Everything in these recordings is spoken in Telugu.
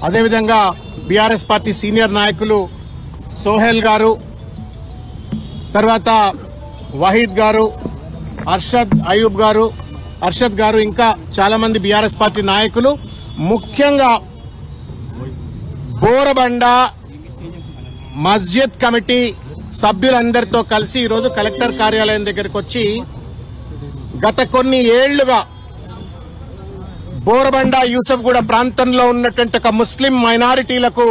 అదేవిధంగా బీఆర్ఎస్ పార్టీ సీనియర్ నాయకులు సోహెల్ గారు, తర్వాత వహీద్ గారు, అర్షద్ గారు ఇంకా చాలా మంది బీఆర్ఎస్ పార్టీ నాయకులు, ముఖ్యంగా బోరబండ మస్జిద్ కమిటీ సభ్యులందరితో కలిసి ఈరోజు కలెక్టర్ కార్యాలయం దగ్గరకు వచ్చి గత కొన్ని ఏళ్లుగా బోరబండ యూసఫ్గూడ ప్రాంతంలో ఉన్నటువంటి ఒక ముస్లిం మైనారిటీలకు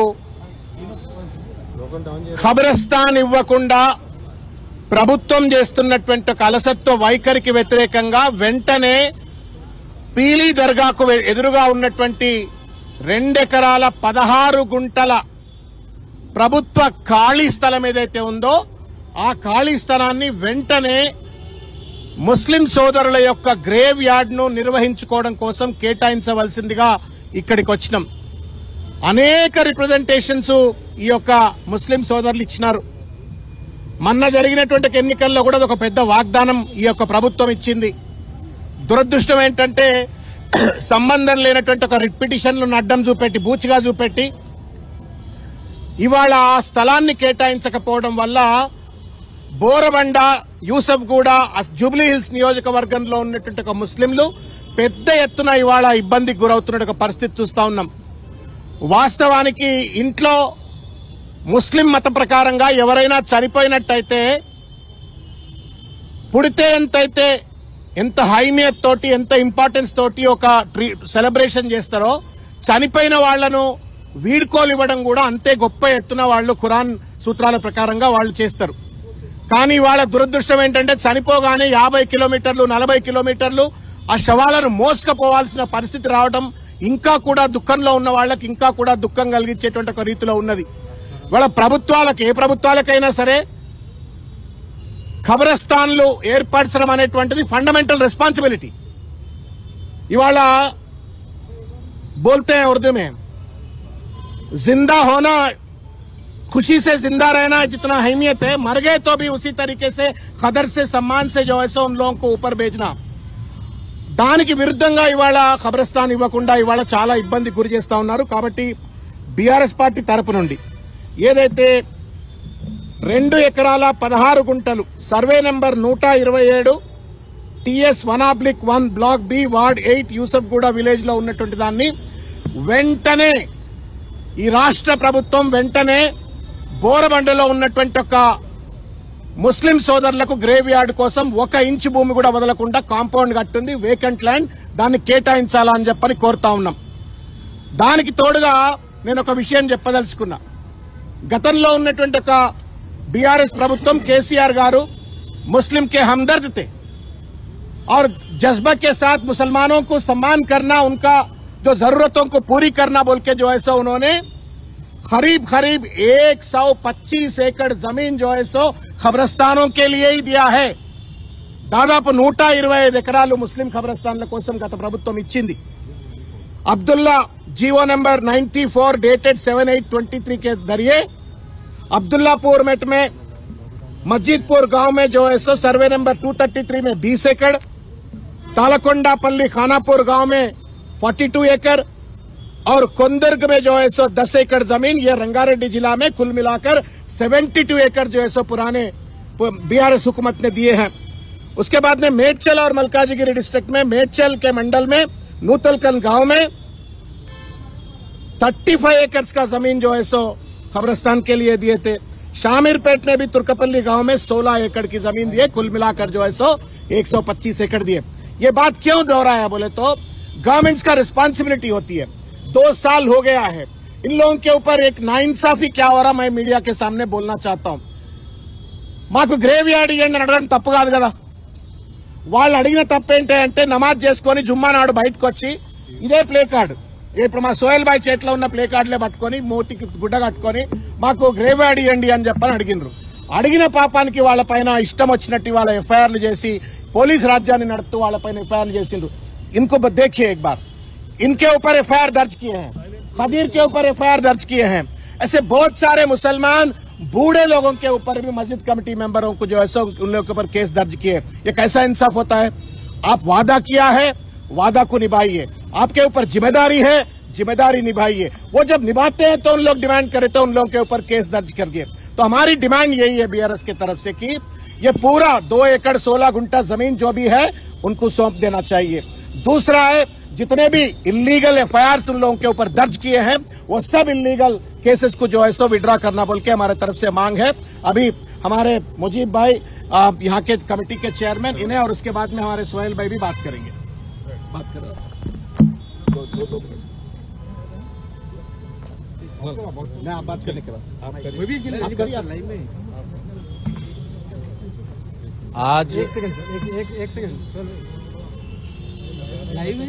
ఖబరస్థాన్ ఇవ్వకుండా ప్రభుత్వం చేస్తున్నటువంటి ఒక అలసత్వ వైఖరికి వ్యతిరేకంగా వెంటనే పీలీ దర్గాకు ఎదురుగా ఉన్నటువంటి 2 ఎకరాల 16 గుంటల ప్రభుత్వ ఖాళీ స్థలం ఏదైతే ఉందో ఆ ఖాళీ స్థలాన్ని వెంటనే ముస్లిం సోదరుల యొక్క గ్రేవ్ యార్డ్ ను నిర్వహించుకోవడం కోసం కేటాయించవలసిందిగా ఇక్కడికి వచ్చినాం. అనేక రిప్రజెంటేషన్స్ ఈ యొక్క ముస్లిం సోదరులు ఇచ్చినారు. మొన్న జరిగినటువంటి ఎన్నికల్లో కూడా ఒక పెద్ద వాగ్దానం ఈ యొక్క ప్రభుత్వం ఇచ్చింది. దురదృష్టం ఏంటంటే సంబంధం లేనటువంటి ఒక రిట్ పిటిషన్లను అడ్డం చూపెట్టి బూచిగా చూపెట్టి ఇవాళ ఆ స్థలాన్ని కేటాయించకపోవడం వల్ల బోరబండ యూసఫ్గూడ జూబ్లీ హిల్స్ నియోజకవర్గంలో ఉన్నటువంటి ఒక ముస్లింలు పెద్ద ఎత్తున ఇవాళ ఇబ్బందికి గురవుతున్న ఒక పరిస్థితి చూస్తా ఉన్నాం. వాస్తవానికి ఇంట్లో ముస్లిం మత ప్రకారంగా ఎవరైనా చనిపోయినట్టయితే పుడితే ఎంతైతే ఎంత హైమియత్ తోటి ఎంత ఇంపార్టెన్స్ తోటి ఒక సెలబ్రేషన్ చేస్తారో చనిపోయిన వాళ్లను వీడ్కోలు ఇవ్వడం కూడా అంతే గొప్ప ఎత్తున వాళ్ళు ఖురాన్ సూత్రాల ప్రకారంగా వాళ్ళు చేస్తారు. కానీ వాళ్ళ దురదృష్టం ఏంటంటే చనిపోగానే 50 కిలోమీటర్లు 40 కిలోమీటర్లు ఆ శవాలను మోసుకపోవాల్సిన పరిస్థితి రావడం ఇంకా కూడా దుఃఖంలో ఉన్న వాళ్ళకి ఇంకా కూడా దుఃఖం కలిగించేటువంటి ఒక రీతిలో ఉన్నది. వాళ్ళ ప్రభుత్వాలకు ఏ ప్రభుత్వాలకైనా సరే ఖబరస్థాన్లు ఏర్పరచడం అనేటువంటిది ఫండమెంటల్ రెస్పాన్సిబిలిటీ. ఇవాళ बोलते हैं उर्दू में जिंदा होना खुशी से जिंदा रहना जितना अहमियत है मर गए तो भी उसी तरीके से कदर से सम्मान से जो है सो उन लोगों को ऊपर भेजना దానికి విరుద్ధంగా ఇవాళ ఖబరస్థాన్ ఇవ్వకుండా ఇవాళ చాలా ఇబ్బంది గురి చేస్తా ఉన్నారు. కాబట్టి బీఆర్ఎస్ పార్టీ తరపు నుండి ఏదైతే 2 ఎకరాల 16 గుంటలు survey number 127 TS 1/1 block B ward 8 Yousufguda village లో ఉన్నటువంటి దాన్ని వెంటనే ఈ రాష్ట్ర ప్రభుత్వం వెంటనే బోరబండలో ఉన్నటువంటి ఒక ముస్లిం సోదరులకు గ్రేవ్ యార్డ్ కోసం 1 ఇంచు భూమి కూడా వదలకుండా కాంపౌండ్ కట్టుంది వేకెంట్ ల్యాండ్ దాన్ని కేటాయించాలని చెప్పని కోరుతా ఉన్నాం. దానికి తోడుగా నేను ఒక విషయం చెప్పదలుచుకున్నా. గతంలో ఉన్నటువంటి ఒక బీఆర్ఎస్ ప్రభుత్వం కేసీఆర్ గారు मुस्लिम के हमदर्द थे और जज्बा के साथ मुसलमानों को सम्मान करना उनका जो जरूरतों को पूरी करना बोल के जो है सो उन्होंने करीब 125 एकड़ जमीन जो है सो खबरस्तानों के लिए ही दिया है. దాదాపు 125 ఎకరాలు ముస్లిం ఖబరస్థాన్ల కోసం గత ప్రభుత్వం ఇచ్చింది. अब्दुल्ला जीवो नंबर 94 डेटेड 7/8/23 के जरिए अब्दुल्लापुर मेट में मस्जिदपुर गांव में जो है सो सर्वे नंबर 233 में 20 एकड़, तालकोंडापल्ली खानापुर गांव में 42 एकड़ और कोंदर्ग में जो है सो 10 एकड़ जमीन, ये रंगारेड्डी जिला में कुल मिलाकर 72 एकड़ जो है सो पुराने बीआरएस हुकूमत ने दिए हैं. उसके बाद में मेडचल और मलकाजीगिरी डिस्ट्रिक्ट में मेडचल के मंडल में नूतलकन गांव में 35 एकड़ का जमीन जो है सो खबरस्तान के लिए दिए थे. शामिरपेट में भी तुर्कपल्ली गांव में 16 एकड़ की जमीन दिए, कुल मिलाकर जो है सो 125 एकड़ दिए. ये बात क्यों दोहराया बोले तो गवर्नमेंट्स का रिस्पांसिबिलिटी होती है. 2 साल हो गया है, इन लोगों के ऊपर एक नाइंसाफी क्या हो रहा मैं मीडिया के सामने बोलना चाहता हूं. మాకు గ్రేవ్ యార్డ్ ఇవ్వండి అని అడగడం తప్పు కాదు కదా. వాళ్ళు అడిగిన తప్పేంటి అంటే నమాజ్ చేసుకుని జుమ్మా నాడు బయటకు వచ్చి ఇదే ప్లే కార్డు ఇప్పుడు మా సోహెల్ బాయ్ చేతిలో ఉన్న ప్లే కార్డులే పట్టుకొని మూతికి గుడ్డ కట్టుకొని మాకు గ్రేవ్ యార్డ్ ఇవ్వండి అని చెప్పని అడిగినరు. అడిగిన పాపానికి వాళ్ళ పైన ఇష్టం వచ్చినట్టు వాళ్ళ ఎఫ్ఐఆర్లు చేసి పోలీస్ రాజ్యాన్ని నడుపుతూ వాళ్ళ పైన ఎఫ్ఐఆర్లు చేసిండ్రు. इनको देखिए एक बार, इनके ऊपर एफआईआर दर्ज किए हैं, खदीर के ऊपर एफआईआर दर्ज किए हैं. ऐसे बहुत सारे मुसलमान बूढ़े लोगों के ऊपर भी मस्जिद कमेटी मेंबरों को जो है सो उन लोगों के ऊपर केस दर्ज किए. ये कैसा इंसाफ होता है? आप वादा किया है, वादा को निभाइए. आपके ऊपर जिम्मेदारी है, जिम्मेदारी निभाइए। वो जब निभाते हैं तो उन लोग डिमांड करे तो उन लोगों के ऊपर केस दर्ज करिए। तो हमारी डिमांड यही है बीआरएस की तरफ से कि ये पूरा 2 एकड़ 16 गुंठा जमीन जो भी है उनको सौंप देना चाहिए। दूसरा है, जितने भी इलीगल एफआईआर उन लोगों के ऊपर दर्ज किए हैं वो सब इलीगल केसेस को जो है सो विड्रॉ करना बोल के हमारे तरफ से मांग है। अभी हमारे मुजीब भाई यहाँ के कमेटी के चेयरमैन, इन्हें और उसके बाद में हमारे सोहेल भाई भी बात करेंगे। बात करो मैं आप बात करने के बाद आज एक सेकंड लाइव में